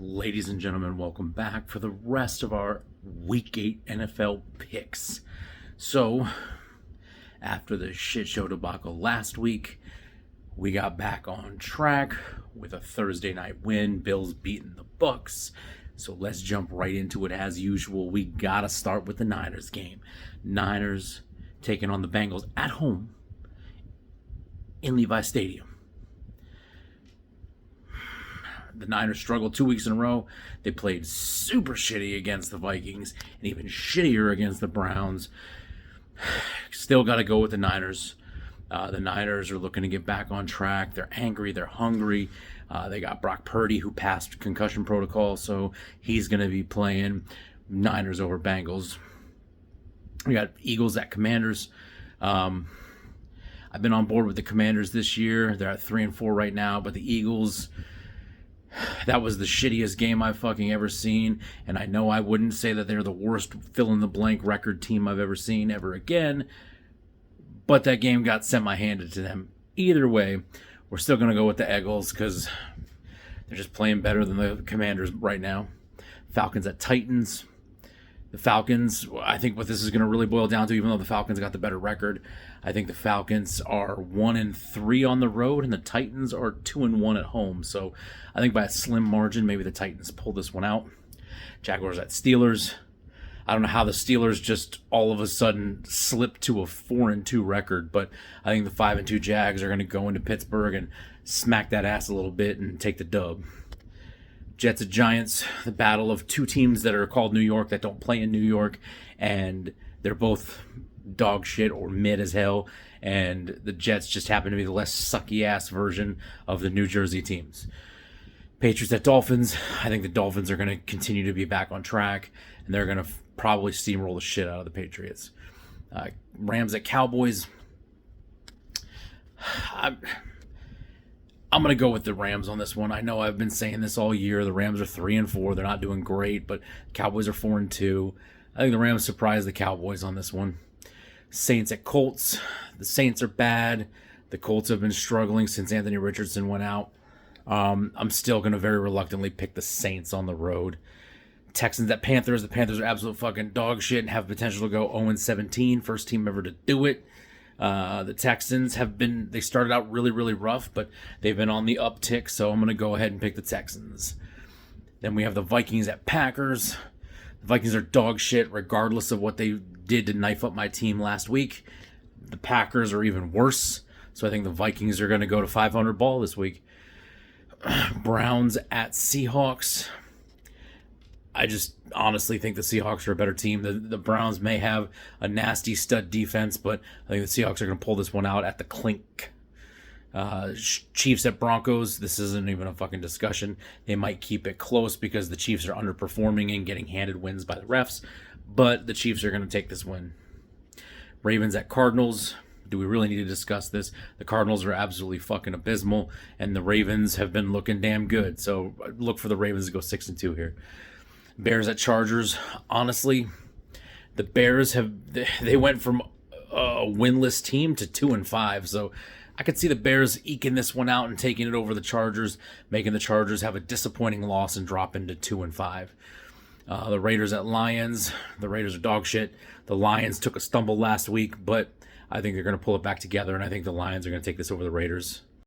Ladies and gentlemen, welcome back for the rest of our Week 8 NFL picks. So, after the shit show debacle last week, we got back on track with a Thursday night win. Bills beating the Bucks. So let's jump right into it as usual. We gotta start with the Niners game. Niners taking on the Bengals at home in Levi Stadium. The Niners struggled 2 weeks in a row. They played super shitty against the Vikings and even shittier against the Browns. Still got to go with the Niners. The Niners are looking to get back on track. They're angry. They're hungry. They got Brock Purdy, who passed concussion protocol, so he's going to be playing. Niners over Bengals. We got Eagles at Commanders. I've been on board with the Commanders this year. They're at 3-4 right now, but the Eagles... that was the shittiest game I've fucking ever seen, and I know I wouldn't say that they're the worst fill-in-the-blank record team I've ever seen ever again, but that game got semi-handed to them. Either way, we're still going to go with the Eagles because they're just playing better than the Commanders right now. Falcons at Titans. The Falcons, I think what this is going to really boil down to, even though the Falcons got the better record, I think the Falcons are 1-3 on the road, and the Titans are 2-1 at home. So I think by a slim margin, maybe the Titans pull this one out. Jaguars at Steelers. I don't know how the Steelers just all of a sudden slipped to a 4-2 record, but I think the 5-2 Jags are going to go into Pittsburgh and smack that ass a little bit and take the dub. Jets at Giants, the battle of two teams that are called New York that don't play in New York, and they're both dog shit or mid as hell, and the Jets just happen to be the less sucky-ass version of the New Jersey teams. Patriots at Dolphins, I think the Dolphins are going to continue to be back on track, and they're going to probably steamroll the shit out of the Patriots. Rams at Cowboys, I'm going to go with the Rams on this one. I know I've been saying this all year. The Rams are 3-4. They're not doing great, but Cowboys are 4-2. I think the Rams surprise the Cowboys on this one. Saints at Colts. The Saints are bad. The Colts have been struggling since Anthony Richardson went out. I'm still going to very reluctantly pick the Saints on the road. Texans at Panthers. The Panthers are absolute fucking dog shit and have potential to go 0-17. First team ever to do it. The Texans they started out really, really rough, but they've been on the uptick, so I'm going to go ahead and pick the Texans. Then we have the Vikings at Packers. The Vikings are dog shit regardless of what they did to knife up my team last week. The Packers are even worse, so I think the Vikings are going to go to 500 ball this week. Browns at Seahawks. I just honestly think the Seahawks are a better team. The Browns may have a nasty stud defense, but I think the Seahawks are going to pull this one out at the clink. Chiefs at Broncos. This isn't even a fucking discussion. They might keep it close because the Chiefs are underperforming and getting handed wins by the refs, but the Chiefs are going to take this win. Ravens at Cardinals. Do we really need to discuss this? The Cardinals are absolutely fucking abysmal, and the Ravens have been looking damn good. So look for the Ravens to go 6-2 here. Bears at Chargers. Honestly, the Bears they went from a winless team to 2-5. So I could see the Bears eking this one out and taking it over the Chargers, making the Chargers have a disappointing loss and drop into 2-5. The Raiders at Lions. The Raiders are dog shit. The Lions took a stumble last week, but I think they're going to pull it back together, and I think the Lions are going to take this over the Raiders.